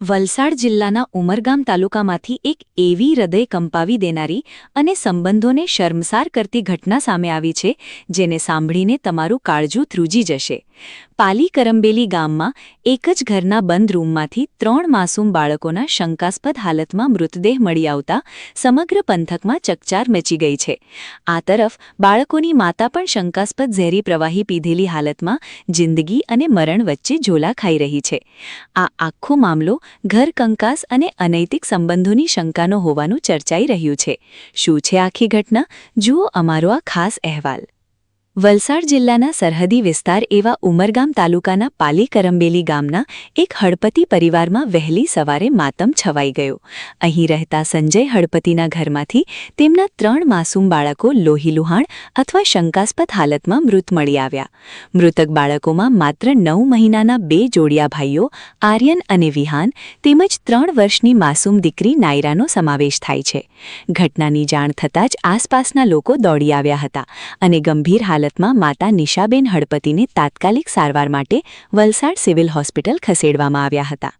વલસાડ જિલ્લાના ઉમરગામ તાલુકામાંથી એક એવી હૃદય કંપાવી દેનારી અને સંબંધોને શર્મસાર કરતી ઘટના સામે આવી છે જેને સાંભળીને તમારું કાળજું ધ્રુજી જશે। પાલી કરંબેલી ગામમાં એક જ ઘરના બંધ રૂમમાંથી 3 માસૂમ બાળકોના શંકાસ્પદ હાલતમાં મૃતદેહ મળી આવતા સમગ્ર પંથકમાં ચકચાર મચી ગઈ છે। આ તરફ બાળકોની માતા પણ શંકાસ્પદ ઝેરી પ્રવાહી પીધેલી હાલતમાં જિંદગી અને મરણ વચ્ચે ઝોલા ખાઈ રહી છે। આ આખો મામલો ઘર કંકાસ અને અનૈતિક સંબંધોની શંકાનો હોવાનું ચર્ચાઈ રહ્યું છે। શું છે આખી ઘટના? જુઓ અમારો આ ખાસ અહેવાલ। વલસાડ જિલ્લાના સરહદી વિસ્તાર એવા ઉમરગામ તાલુકાના પાલી કરંબેલી ગામના એક હળપતિ પરિવારમાં વહેલી સવારે માતમ છવાઈ ગયો। અહીં રહેતા સંજય હળપતિના ઘરમાંથી તેમના 3 માસૂમ બાળકો લોહીલુહાણ અથવા શંકાસ્પદ હાલતમાં મૃત મળી આવ્યા। મૃતક બાળકોમાં માત્ર 9 મહિનાના 2 જોડિયા ભાઈઓ આર્યન અને વિહાન તેમજ 3 વર્ષની માસૂમ દીકરી નાયરાનો સમાવેશ થાય છે। ઘટનાની જાણ થતાં જ આસપાસના લોકો દોડી આવ્યા હતા અને ગંભીર હાલતમાં માતા નિશાબેન હળપતિને તાત્કાલિક સારવાર માટે વલસાડ સિવિલ હોસ્પિટલ ખસેડવામાં આવ્યા હતા।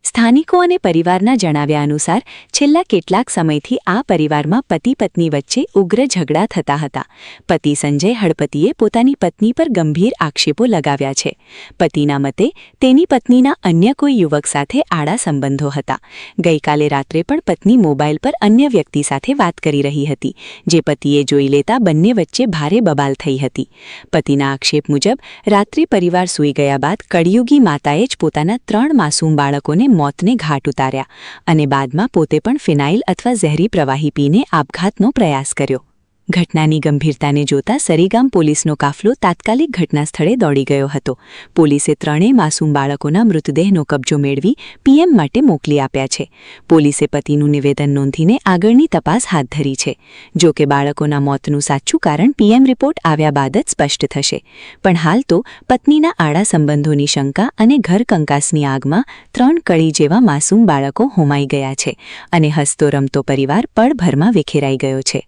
સ્થાનિકો અને પરિવારના જણાવ્યા અનુસાર છેલ્લા કેટલાક સમયથી આ પરિવારમાં પતિ પત્ની વચ્ચે ઉગ્ર ઝઘડા થતા હતા। પતિ સંજય હળપતિએ પોતાની પત્ની પર ગંભીર આક્ષેપો લગાવ્યા છે। પતિના મતે તેની પત્નીના અન્ય કોઈ યુવક સાથે આડા સંબંધો હતા। ગઈકાલે રાત્રે પણ પત્ની મોબાઈલ પર અન્ય વ્યક્તિ સાથે વાત કરી રહી હતી, જે પતિએ જોઈ લેતા બંને વચ્ચે ભારે બબાલ થઈ હતી। પતિના આક્ષેપ મુજબ રાત્રે પરિવાર સૂઈ ગયા બાદ કળિયુગી માતાએ જ પોતાના 3 માસૂમ બાળકોને મોતને ઘાટ ઉતાર્યા અને બાદમાં પોતે પણ ફિનાઇલ અથવા ઝેરી પ્રવાહી પીને આપઘાતનો પ્રયાસ કર્યો। ઘટનાની ગંભીરતાને જોતા સરીગામ પોલીસનો કાફલો તાત્કાલિક ઘટના સ્થળે દોડી ગયો હતો। પોલીસે 3 માસૂમ બાળકોના મૃતદેહનો કબજો મેળવી પીએમ માટે મોકલી આપ્યા છે। પોલીસે પતિનું નિવેદન નોંધીને આગળની તપાસ હાથ ધરી છે। જો કે બાળકોના મોતનું સાચું કારણ પીએમ રિપોર્ટ આવ્યા બાદ જ સ્પષ્ટ થશે, પણ હાલ તો પત્નીના આડા સંબંધોની શંકા અને ઘર કંકાસની આગમાં 3 કળી જેવા માસૂમ બાળકો હોમાઈ ગયા છે અને હસતો રમતો પરિવાર પળભરમાં વિખેરાઈ ગયો છે।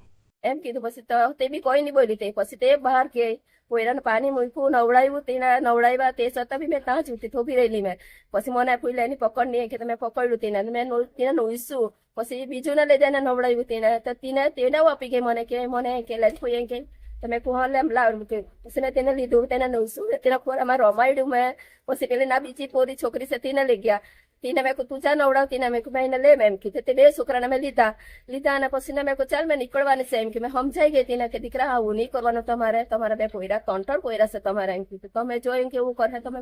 એમ કીધું પછી તો તે બી કોઈ નહીં બોલી। તે પછી તે બહાર કે પોયરાને પાણી મૂક્યું, નવડાવ્યું, તેના નવડાવ્યા તે છતાં બી મેં ત્યાં જ ઊભી રહેલી। મેં પછી મને ફૂલે એની પકડની કે તમે પકડ્યું તેને મેં તેને નોઈશું। પછી બીજુંને લઈ જઈને નવડાવ્યું તેને તો તેને આપી ગઈ મને કે લઈ ફોઈ કે તમે કોણ એમ લાવ્યું કે પછી મેં તેને લીધું, તેને નોઈશું, તેના ખોરામાં રમાડ્યું મેં। પછી પેલી ના બીજી પોરી છોકરી છે તેને લઈ ગયા। તેને મેં તું જા નવડાવતી ને મેં ભાઈને લે મેં એમ કીધું। તે 2 છોકરાને મેં લીધા અને પછી મેં ચાલ મેં નીકળવાની છે એમ કે મેં સમજાઈ ગઈ તેને કે દીકરા આવું નહીં કરવાનું, તમારા 2 પોયરા 3 પોયરા છે તમારે એમ કીધું। તમે જોયું કે એવું કરે તમે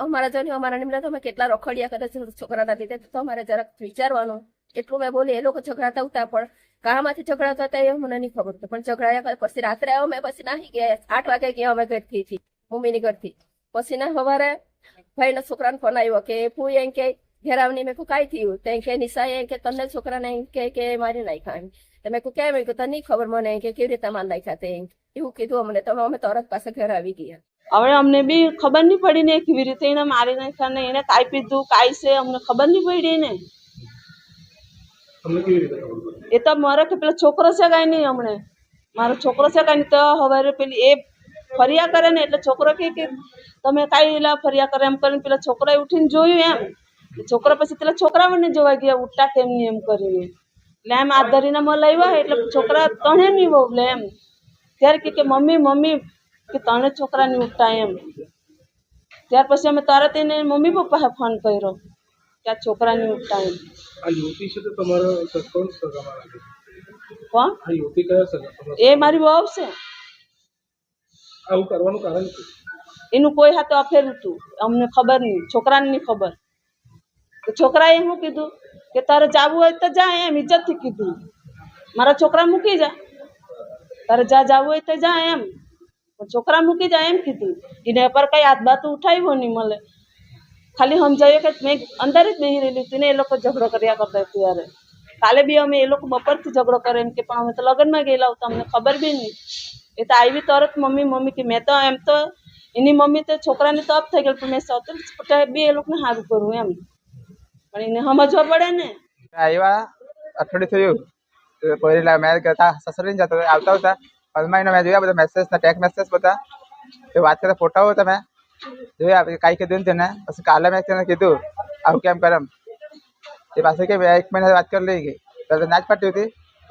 અમારા જોઈને અમારા નિમલા તમે કેટલા રખડિયા કરે છે છોકરાના લીધે, તમારે જરાક વિચારવાનું। એટલું મેં બોલી। એ લોકો ઝઘડાતા ઉતા પણ કામાંથી ઝઘડાતા હતા એ મને નહીં ખબર, પણ ઝઘડાયા પછી રાત્રે આવ્યો મેં પછી નાહી ગયા 8 વાગે ગયા અમે ઘરથી મમ્મીની ઘરથી। પછી ના સવારે ભાઈના છોકરાને ફોન આવ્યો કે ફૂઈ એમ કે ઘેરાવની મેં કાંઈ થયું તો એમ કે નિશાએ એમ કે તને છોકરાને એમ કે મારી નાખ્યા એમ તો મેં કેમ એમ કે તને નહીં ખબર મને એમ કે કેવી રીતે મારી નાખ્યા તે એવું કીધું અમને। તો અમે તરત પાસે ઘર આવી ગયા। હવે અમને બી ખબર નહીં પડી ને કેવી રીતે એને મારી નાખ્યા ને એને કાંઈ પીધું કાંઈ છે અમને ખબર નહીં પડી ને। એ તો મારો કે પેલો છોકરો છે કાંઈ નહીં, હમણે મારો છોકરો છે કાંઈ નહીં તો હવે પેલી એ ફરિયા કરે ને એટલે છોકરો કે તમે કાંઈ એલા ફરિયા કરે એમ કરીને પેલા છોકરાએ ઉઠીને જોયું એમ। છોકરા પછી પેલા છોકરાઓને જોવા ગયા ઉઠતા કેમ નહીં એમ કરીને એટલે એમ હાથ ધરીને મને લાવ્યા એટલે છોકરા તણે નહીં બોલે એમ। ત્યારે કે મમ્મી કે તને છોકરા નહીં ઉઠતા એમ। ત્યાર પછી અમે તરત એને મમ્મી પપ્પાએ ફોન કર્યો કે આ છોકરા નહીં ઉઠતા એમ। કોણ? એ મારી વહુ છે। આવું કરવાનું કારણ એનું કોઈ હાથે અફેર હતું અમને ખબર નહીં, છોકરાને નહીં ખબર। તો છોકરાએ શું કીધું કે તારે જાવું હોય તો જા એમ ઇજ્જતથી કીધું। મારા છોકરા મૂકી જા, તારે જાવું હોય તો જા એમ, છોકરા મૂકી જા એમ કીધું। એને પર કઈ હાથ બાત ઉઠાવ્યો નહીં મળે, ખાલી સમજાવ્યો કે મેં અંદર જ બેસી રહેલી હતી ને એ લોકો ઝઘડો કર્યા કરતા ત્યારે। કાલે બી અમે એ લોકો બપોરથી ઝઘડો કરે એમ કે પણ અમે તો લગ્નમાં ગયેલા હતા અમને ખબર બી નહીં। એ તો આવી તરત મમ્મી કે મેં તો એમ તો એની મમ્મી તો છોકરાને તો અપ થઈ ગયેલું પણ મેં સૌથી બી એ લોકોને સારું કરું એમ, પણ એને સમજવા પડે ને। આવ્યા અઠવાડિયું થયું કોઈ મેં કરતા સસરીને જતો આવતા હતા પદમાં મેં જોયા બધા મેસેજ ટેક્સ મેસેજ બધા એ વાત કરતા ફોટાઓ હતા મેં જોયા કાંઈ કીધું ને તેને પછી કાલે મેં તેને કીધું આવું કેમ કરમ એ પાસે કે એક મહિના વાત કરી લઈ ગઈ તો ના જ પાડતી હતી.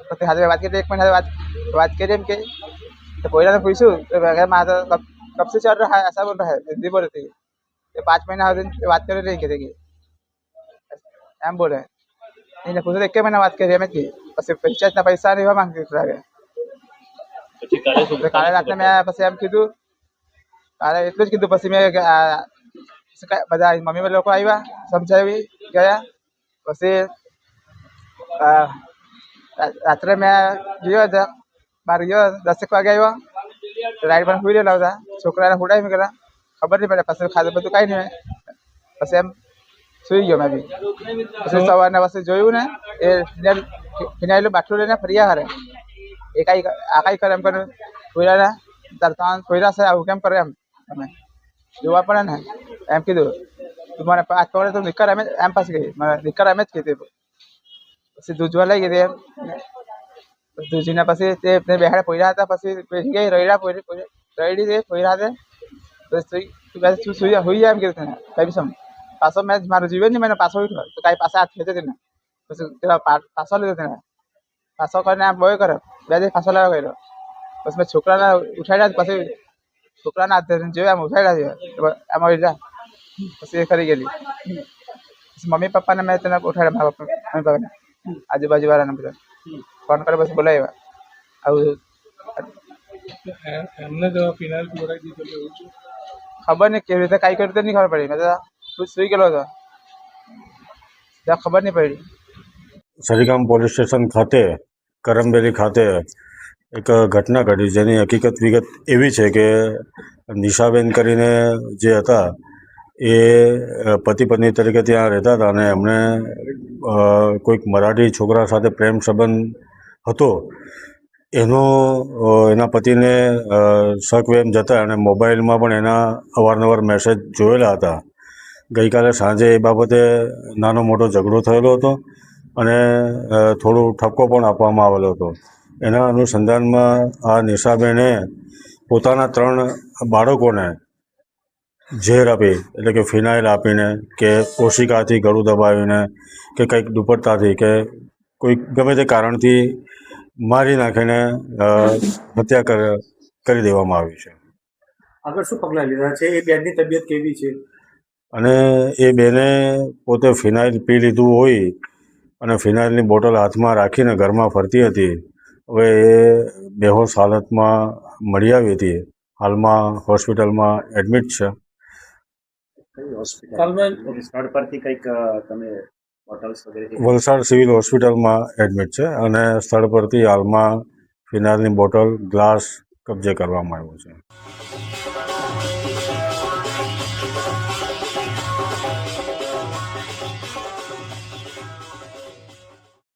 પછી હાથે વાત કરી 1 મહિના વાત કરી એમ કે તો પોયરાને પૂછ્યું તો મારે તો કબ से चल रहा है ऐसा बोल रहा है हिंदी बोल रही है 5 महीना बात कर रही है એમ બોલે. એને પૂછ્યું 1 મહિના વાત કરી એમ જ પછી પૈસા નહીં માંગતી કાલે રાત્રે મેં પછી એમ કીધું કાલે એટલું જ કીધું. પછી મેં બધા મમ્મી લોકો આવ્યા સમજાવી ગયા. પછી રાત્રે મેં ગયો હતો બહાર ગયો 10 વાગે આવ્યો. રાઈડ પણ સુઈ રહેલા હતા. છોકરાને ઉડાવી મૂકેલા ખબર નહીં પડે. પછી ખાધું બધું કાંઈ નહીં. પછી એમ સુઈ ગયો મેં બી. પછી સવારને પછી જોયું ને એ ફિનાઇલનું બાટલું લઈને ફર્યા કરે. એ કાંઈ કરે એમ કરે કોયરાને તાર ત્રણ કોયરા છે આવું કેમ કરે એમ તમે જોવા પડે ને એમ કીધું. તું મને 5 પકડે તું નીકળ એમ પાછી ગઈ. મને નીકળ એમ જ કીધી. પછી દૂધવા લઈ ગઈ એમ દૂધીને પછી તે બેહાડે પોયરા હતા. પછી બેસી ગઈ રૈડા રૈડી દે પોયરા હતા. પછી સુઈ જાય એમ કીધું તને કઈ બી સમ પાછો મેં મારું જીવે નહીં મને પાછો ઉઠ્યો તો કાંઈ પાછા હાથ ખેંચે તેને. પછી પાછો લીધો તેને પાછો કરીને આમ બોય કરે 2 દિવસ પાછો લાવ્યો કર્યો. પછી મેં છોકરાને ઉઠાડ્યા. પછી છોકરાના હાથ જોયા એમ ઉઠાડ્યા એમ ઉઠ્યા. પછી એ ખરી ગયેલી. પછી મમ્મી પપ્પાને મેં તેને ઉઠાડ્યા મારા મમ્મી પપ્પાને આજુબાજુ વાળાને બધા ફોન કરે પછી બોલાવ્યા. આવું એમને તો ફિનાઇલ પીવડાવી દીધું એવું છે. ખબર નહીં કેવી રીતે કાંઈ કર્યું તો નહીં ખબર પડી. મેં તો સુઈ ગયેલો હતો ત્યાં ખબર નહીં પડી. સરીગામ પોલીસ સ્ટેશન ખાતે કરમબેલી ખાતે એક ઘટના ઘટી જેની હકીકત વિગત એવી છે કે નિશાબેન કરીને જે હતા એ પતિ પત્ની તરીકે ત્યાં રહેતા હતા અને એમણે કોઈક મરાઠી છોકરા સાથે પ્રેમ સંબંધ હતો. એના પતિને શકવેમ જતા અને મોબાઈલમાં પણ એના અવારનવાર મેસેજ જોયેલા હતા. ગઈકાલે સાંજે એ બાબતે નાનો મોટો ઝઘડો થયેલો હતો અને થોડો ઠપકો પણ આપવામાં આવેલો હતો. એના અનુસંધાનમાં આ નિશાબેને પોતાના 3 બાળકોને ઝેર આપી એટલે કે ફિનાઇલ આપીને કે ઓશિકાથી ગળું દબાવીને કે કંઈક દુપટ્ટાથી કે કોઈક ગમે તે કારણથી મારી નાખીને હત્યા કરી દેવામાં આવી છે. આગળ શું પગલાં લીધા છે? એ બેનની તબિયત કેવી છે? અને એ બેને પોતે ફિનાઇલ પી લીધું હોય અને ફિનાઇલની બોટલ હાથમાં રાખીને ઘરમાં ફરતી હતી. હવે એ બેહોશ હાલતમાં મળી આવી હતી. હાલમાં હોસ્પિટલમાં એડમિટ છે. સ્થળ પરથી કંઈક તમે બોટલ્સ વગેરે વલસાડ સિવિલ હોસ્પિટલમાં એડમિટ છે અને સ્થળ પરથી હાલમાં ફિનાઇલની બોટલ ગ્લાસ કબજે કરવામાં આવ્યો છે.